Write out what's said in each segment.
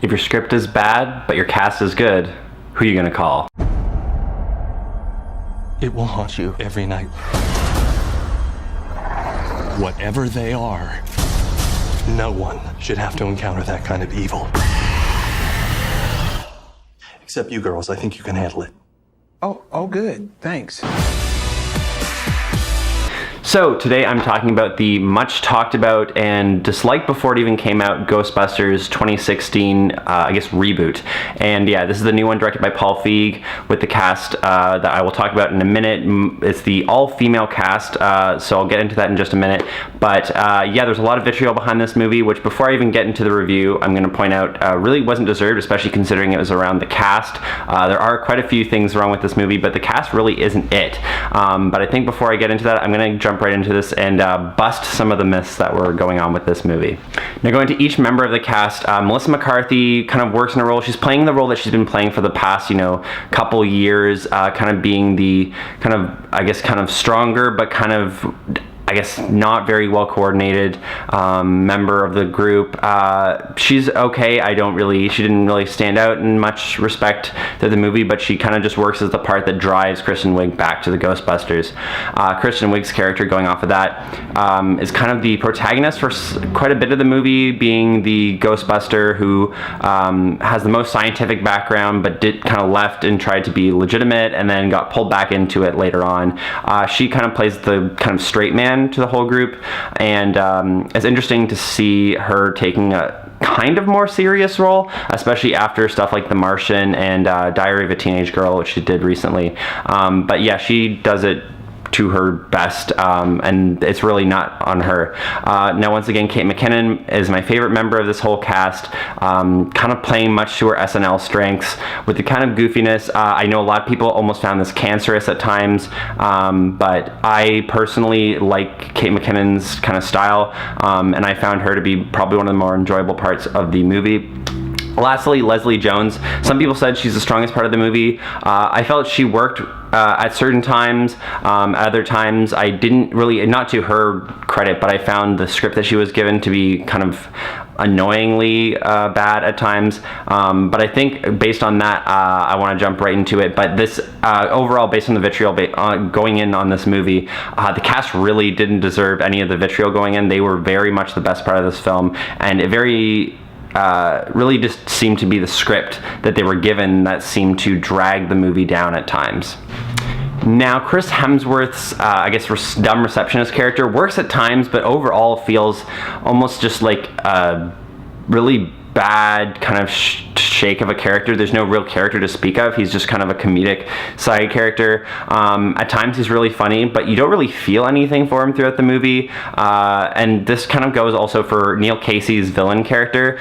If your script is bad, but your cast is good, who are you gonna call? It will haunt you every night. Whatever they are, no one should have to encounter that kind of evil. Except you girls, I think you can handle it. Oh, good. Thanks. So today I'm talking about the much talked about and disliked before it even came out Ghostbusters 2016, reboot. And yeah, this is the new one directed by Paul Feig with the cast that I will talk about in a minute. It's the all-female cast, so I'll get into that in just a minute. But yeah, there's a lot of vitriol behind this movie, which before I even get into the review, I'm going to point out really wasn't deserved, especially considering it was around the cast. There are quite a few things wrong with this movie, but the cast really isn't it. But I think before I get into that, I'm going to jump right into this and bust some of the myths that were going on with this movie. Now, going to each member of the cast, Melissa McCarthy kind of works in a role. She's playing the role that she's been playing for the past, couple years, kind of being the kind of stronger, but kind of not very well coordinated member of the group. She's okay. She didn't really stand out in much respect to the movie, but she kind of just works as the part that drives Kristen Wiig back to the Ghostbusters. Kristen Wiig's character, going off of that, is kind of the protagonist for quite a bit of the movie, being the Ghostbuster who has the most scientific background, but kind of left and tried to be legitimate and then got pulled back into it later on. She kind of plays the kind of straight man to the whole group, and it's interesting to see her taking a kind of more serious role, especially after stuff like The Martian and Diary of a Teenage Girl, which she did recently. But yeah, she does it to her best, and it's really not on her. Now, once again, Kate McKinnon is my favorite member of this whole cast, kind of playing much to her SNL strengths with the kind of goofiness. I know a lot of people almost found this cancerous at times, but I personally like Kate McKinnon's kind of style, and I found her to be probably one of the more enjoyable parts of the movie. Lastly, Leslie Jones. Some people said she's the strongest part of the movie. I felt she worked at certain times. At other times, I didn't really, not to her credit, but I found the script that she was given to be kind of annoyingly bad at times. But I think based on that, I want to jump right into it. But this, overall, based on the vitriol going in on this movie, the cast really didn't deserve any of the vitriol going in. They were very much the best part of this film, and it really just seemed to be the script that they were given that seemed to drag the movie down at times. Now, Chris Hemsworth's, dumb receptionist character works at times, but overall feels almost just like a really bad kind of shake of a character. There's no real character to speak of. He's just kind of a comedic side character. At times he's really funny, but you don't really feel anything for him throughout the movie. And this kind of goes also for Neil Casey's villain character.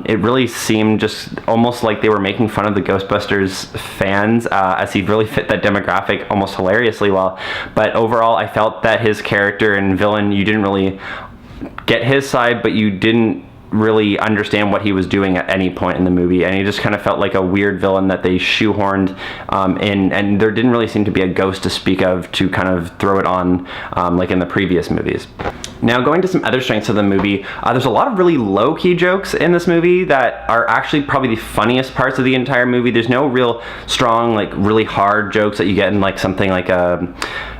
It really seemed just almost like they were making fun of the Ghostbusters fans, as he really fit that demographic almost hilariously well. But overall, I felt that his character and villain, you didn't really get his side, but you didn't really understand what he was doing at any point in the movie, and he just kind of felt like a weird villain that they shoehorned in, and there didn't really seem to be a ghost to speak of to kind of throw it on like in the previous movies. Now, going to some other strengths of the movie, there's a lot of really low-key jokes in this movie that are actually probably the funniest parts of the entire movie. There's no real strong, like really hard jokes that you get in like something like an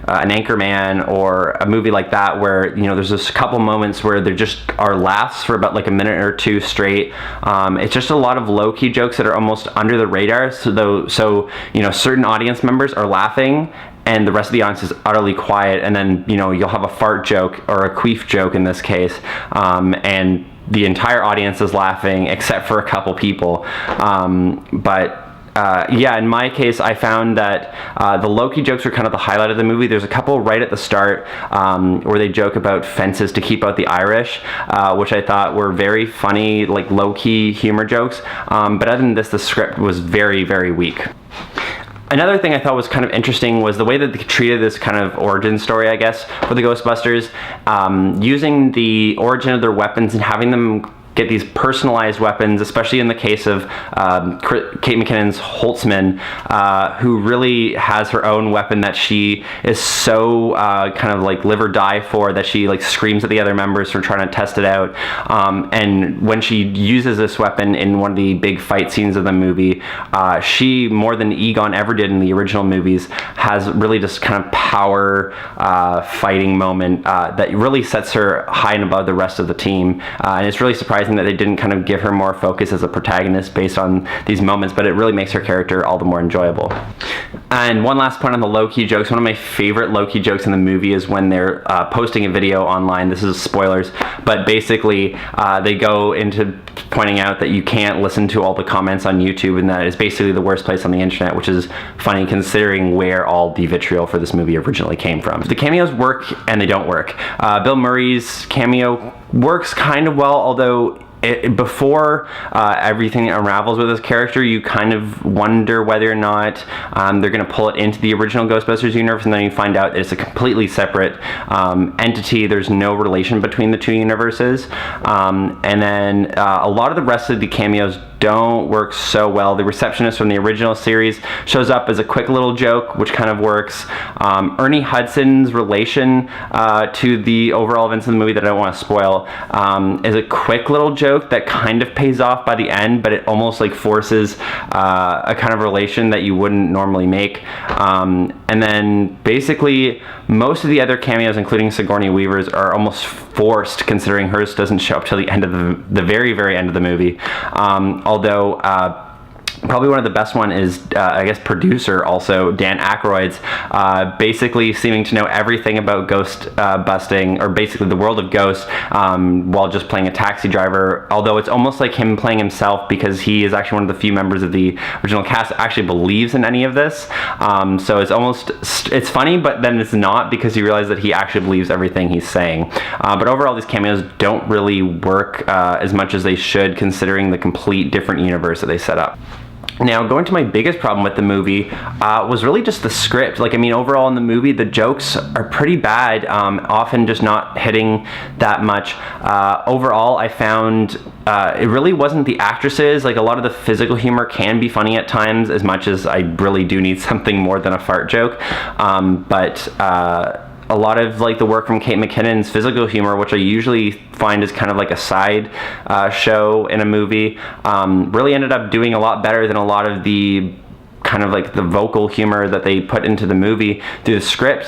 Anchorman or a movie like that, where there's just a couple moments where there just are laughs for about like a minute or two straight. It's just a lot of low-key jokes that are almost under the radar, so certain audience members are laughing and the rest of the audience is utterly quiet, and then you'll have a fart joke or a queef joke in this case, and the entire audience is laughing except for a couple people. In my case, I found that the low-key jokes were kind of the highlight of the movie. There's a couple right at the start where they joke about fences to keep out the Irish, which I thought were very funny, like low-key humor jokes. But other than this, the script was very, very weak. Another thing I thought was kind of interesting was the way that they treated this kind of origin story, I guess, for the Ghostbusters, using the origin of their weapons and having them get these personalized weapons, especially in the case of Kate McKinnon's Holtzman, who really has her own weapon that she is so kind of like live or die for, that she like screams at the other members for trying to test it out. And when she uses this weapon in one of the big fight scenes of the movie, she, more than Egon ever did in the original movies, has really just kind of power fighting moment that really sets her high and above the rest of the team. And it's really surprising that they didn't kind of give her more focus as a protagonist based on these moments, but it really makes her character all the more enjoyable. And one last point on the low-key jokes. One of my favorite low-key jokes in the movie is when they're posting a video online. This is spoilers, but basically they go into pointing out that you can't listen to all the comments on YouTube, and that is basically the worst place on the internet, which is funny considering where all the vitriol for this movie originally came from. The cameos work and they don't work. Bill Murray's cameo works kind of well, although before everything unravels with his character, you kind of wonder whether or not they're going to pull it into the original Ghostbusters universe, and then you find out it's a completely separate entity. There's no relation between the two universes. And then a lot of the rest of the cameos don't work so well. The receptionist from the original series shows up as a quick little joke, which kind of works. Ernie Hudson's relation to the overall events of the movie that I don't want to spoil is a quick little joke that kind of pays off by the end, but it almost like forces a kind of relation that you wouldn't normally make. And then basically most of the other cameos, including Sigourney Weaver's, are almost forced, considering hers doesn't show up till the end of the very, very end of the movie. Although probably one of the best one is, I guess, producer also, Dan Aykroyd's, basically seeming to know everything about ghost busting, or basically the world of ghosts, while just playing a taxi driver, although it's almost like him playing himself, because he is actually one of the few members of the original cast that actually believes in any of this. So it's almost, it's funny, but then it's not, because you realize that he actually believes everything he's saying. But overall, these cameos don't really work as much as they should, considering the complete different universe that they set up. Now, going to my biggest problem with the movie was really just the script. Like, I mean, overall in the movie, the jokes are pretty bad, often just not hitting that much. Overall, I found it really wasn't the actresses. Like, a lot of the physical humor can be funny at times, as much as I really do need something more than a fart joke. But a lot of like the work from Kate McKinnon's physical humor, which I usually find is kind of like a side show in a movie, really ended up doing a lot better than a lot of the kind of like the vocal humor that they put into the movie through the script,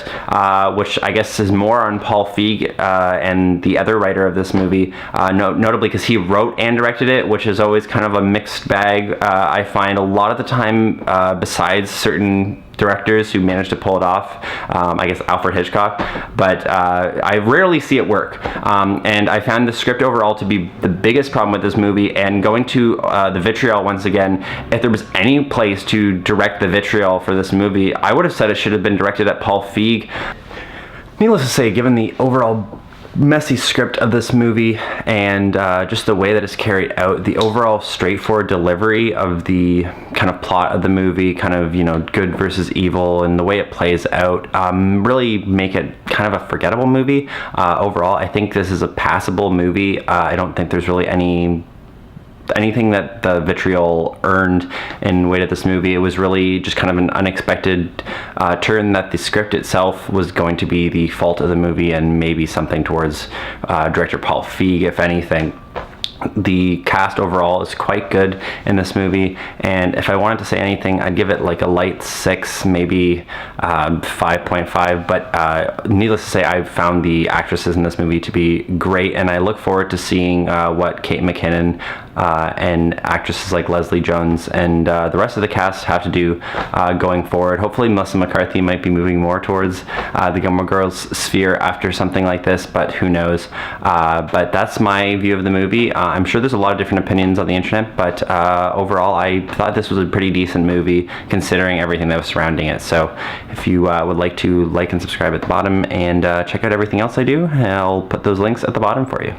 which I guess is more on Paul Feig and the other writer of this movie, notably because he wrote and directed it, which is always kind of a mixed bag. I find a lot of the time, besides certain directors who managed to pull it off, I guess Alfred Hitchcock, but I rarely see it work. And I found the script overall to be the biggest problem with this movie. And going to the vitriol once again, if there was any place to direct the vitriol for this movie, I would have said it should have been directed at Paul Feig. Needless to say, given the overall messy script of this movie and just the way that it's carried out, the overall straightforward delivery of the kind of plot of the movie, kind of, you know, good versus evil, and the way it plays out, really make it kind of a forgettable movie. Overall, I think this is a passable movie. I don't think there's really anything that the vitriol earned in weight of this movie. It was really just kind of an unexpected turn that the script itself was going to be the fault of the movie, and maybe something towards director Paul Feig, if anything. The cast overall is quite good in this movie, and if I wanted to say anything, I'd give it like a light 6, maybe 5.5, but needless to say, I've found the actresses in this movie to be great, and I look forward to seeing what Kate McKinnon and actresses like Leslie Jones and the rest of the cast have to do going forward. Hopefully Melissa McCarthy might be moving more towards the Gilmore Girls sphere after something like this, but who knows. But that's my view of the movie. I'm sure there's a lot of different opinions on the internet, but overall I thought this was a pretty decent movie considering everything that was surrounding it. So if you would like to like and subscribe at the bottom and check out everything else I do, I'll put those links at the bottom for you.